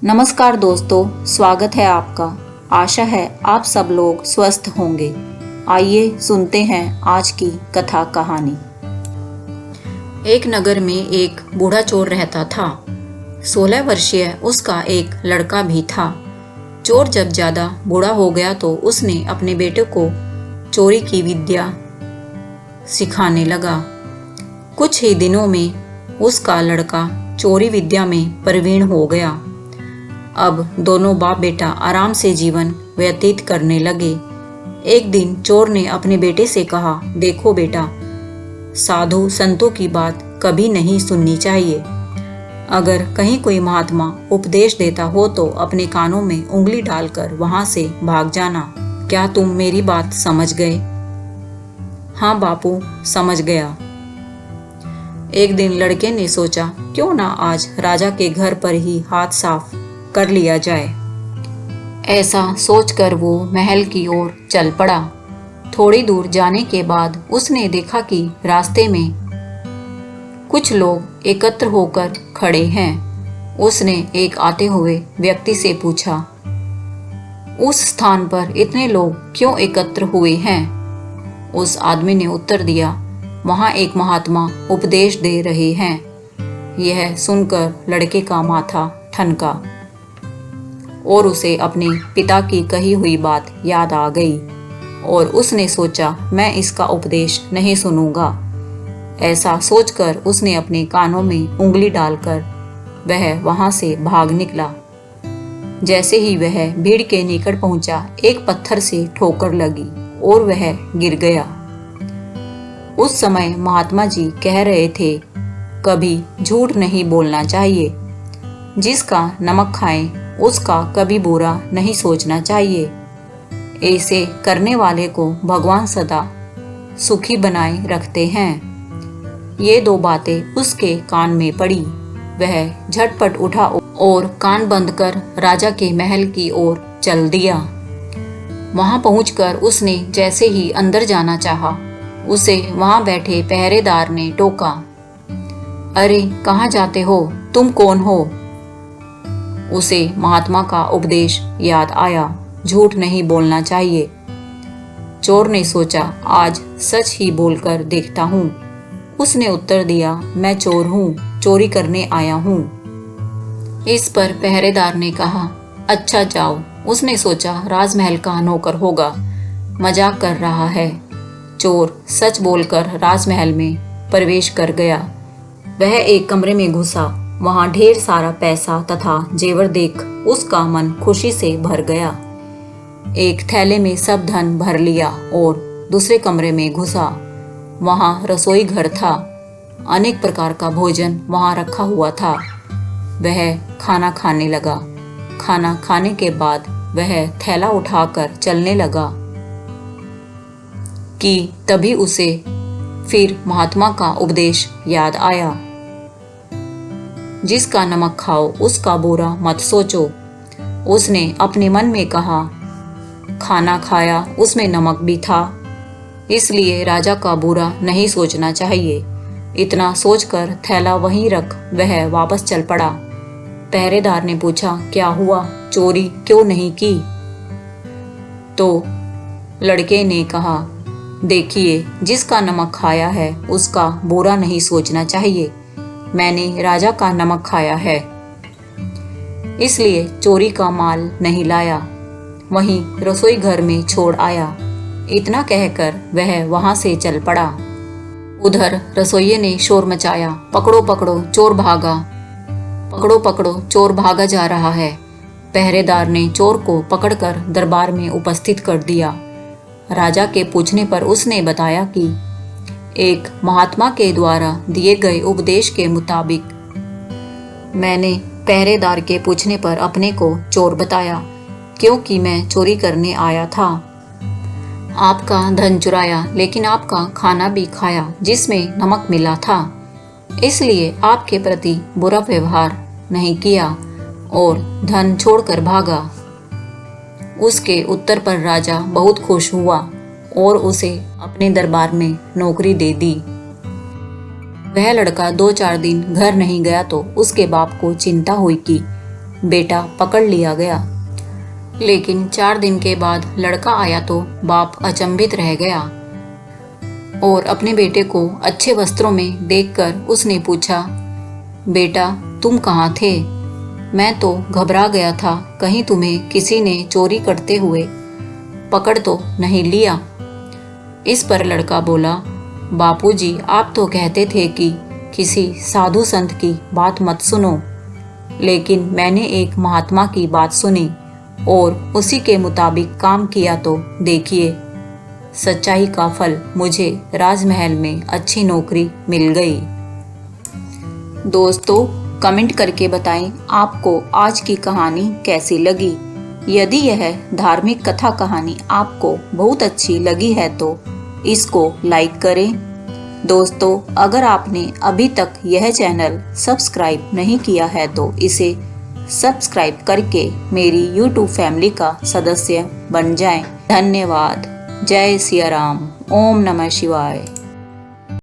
नमस्कार दोस्तों, स्वागत है आपका। आशा है आप सब लोग स्वस्थ होंगे। आइए सुनते हैं आज की कथा कहानी। एक नगर में एक बूढ़ा चोर रहता था। 16 वर्षीय उसका एक लड़का भी था। चोर जब ज्यादा बूढ़ा हो गया तो उसने अपने बेटे को चोरी की विद्या सिखाने लगा। कुछ ही दिनों में उसका लड़का चोरी विद्या में प्रवीण हो गया। अब दोनों बाप बेटा आराम से जीवन व्यतीत करने लगे। एक दिन चोर ने अपने बेटे से कहा, देखो बेटा, साधु संतों की बात कभी नहीं सुननी चाहिए। अगर कहीं कोई महात्मा उपदेश देता हो तो अपने कानों में उंगली डालकर वहां से भाग जाना। क्या तुम मेरी बात समझ गए? हाँ बापू, समझ गया। एक दिन लड़के ने सोचा, क्यों ना आज राजा के घर पर ही हाथ साफ कर लिया जाए। ऐसा सोचकर वो महल की ओर चल पड़ा। थोड़ी दूर जाने के बाद उसने देखा कि रास्ते में कुछ लोग एकत्र होकर खड़े हैं। उसने एक आते हुए व्यक्ति से पूछा, उस स्थान पर इतने लोग क्यों एकत्र हुए हैं? उस आदमी ने उत्तर दिया, वहां एक महात्मा उपदेश दे रहे हैं। यह सुनकर लड़के का माथा ठनका और उसे अपने पिता की कही हुई बात याद आ गई और उसने सोचा, मैं इसका उपदेश नहीं सुनूंगा। ऐसा सोचकर उसने अपने कानों में उंगली डालकर वह वहां से भाग निकला। जैसे ही वह भीड़ के निकट पहुंचा, एक पत्थर से ठोकर लगी और वह गिर गया। उस समय महात्मा जी कह रहे थे, कभी झूठ नहीं बोलना चाहिए। जिसका नमक खाए उसका कभी बुरा नहीं सोचना चाहिए। ऐसे करने वाले को भगवान सदा सुखी बनाए रखते हैं। ये दो बातें उसके कान में पड़ी। वह झटपट उठा और कान बंद कर राजा के महल की ओर चल दिया। वहां पहुंचकर उसने जैसे ही अंदर जाना चाहा, उसे वहां बैठे पहरेदार ने टोका, अरे कहाँ जाते हो? तुम कौन हो? उसे महात्मा का उपदेश याद आया, झूठ नहीं बोलना चाहिए। चोर ने सोचा, आज सच ही बोलकर देखता हूँ। उसने उत्तर दिया, मैं चोर हूँ, चोरी करने आया हूँ। इस पर पहरेदार ने कहा, अच्छा जाओ। उसने सोचा, राजमहल का नौकर होगा, मजाक कर रहा है। चोर सच बोलकर राजमहल में प्रवेश कर गया। वह एक कमरे में घुसा। वहां ढेर सारा पैसा तथा जेवर देख उसका मन खुशी से भर गया। एक थैले में सब धन भर लिया और दूसरे कमरे में घुसा। वहां रसोई घर था। अनेक प्रकार का भोजन वहां रखा हुआ था। वह खाना खाने लगा। खाना खाने के बाद वह थैला उठाकर चलने लगा कि तभी उसे फिर महात्मा का उपदेश याद आया, जिसका नमक खाओ उसका बुरा मत सोचो। उसने अपने मन में कहा, खाना खाया उसमें नमक भी था, इसलिए राजा का बुरा नहीं सोचना चाहिए। इतना सोचकर थैला वहीं रख वह वापस चल पड़ा। पहरेदार ने पूछा, क्या हुआ, चोरी क्यों नहीं की? तो लड़के ने कहा, देखिए, जिसका नमक खाया है उसका बुरा नहीं सोचना चाहिए। मैंने राजा का नमक खाया है, इसलिए चोरी का माल नहीं लाया, वहीं रसोई घर में छोड़ आया। इतना कहकर वह वहां से चल पड़ा। उधर रसोइये ने शोर मचाया, पकड़ो पकड़ो चोर भागा, पकड़ो पकड़ो चोर भागा जा रहा है। पहरेदार ने चोर को पकड़कर दरबार में उपस्थित कर दिया। राजा के पूछने पर उसने बताया कि एक महात्मा के द्वारा दिए गए उपदेश के मुताबिक मैंने पहरेदार के पूछने पर अपने को चोर बताया, क्योंकि मैं चोरी करने आया था। आपका धन चुराया, लेकिन आपका खाना भी खाया जिसमें नमक मिला था, इसलिए आपके प्रति बुरा व्यवहार नहीं किया और धन छोड़कर भागा। उसके उत्तर पर राजा बहुत खुश हुआ और उसे अपने दरबार में नौकरी दे दी। वह लड़का 2-4 दिन घर नहीं गया तो उसके बाप को चिंता हुई कि बेटा पकड़ लिया गया। लेकिन 4 दिन के बाद लड़का आया तो बाप अचंभित रह गया और अपने बेटे को अच्छे वस्त्रों में देखकर उसने पूछा, बेटा तुम कहाँ थे? मैं तो घबरा गया था, कहीं तुम्हें किसी ने चोरी करते हुए पकड़ तो नहीं लिया। इस पर लड़का बोला, बापूजी आप तो कहते थे कि किसी साधु संत की बात मत सुनो, लेकिन मैंने एक महात्मा की बात सुनी और उसी के मुताबिक काम किया तो देखिए सच्चाई का फल मुझे राजमहल में अच्छी नौकरी मिल गई। दोस्तों कमेंट करके बताएं आपको आज की कहानी कैसी लगी। यदि यह धार्मिक कथा कहानी आपको बहुत अच्छी लगी है तो इसको लाइक करें। दोस्तों अगर आपने अभी तक यह चैनल सब्सक्राइब नहीं किया है तो इसे सब्सक्राइब करके मेरी YouTube फैमिली का सदस्य बन जाएं। धन्यवाद। जय सिया राम। ओम नमः शिवाय।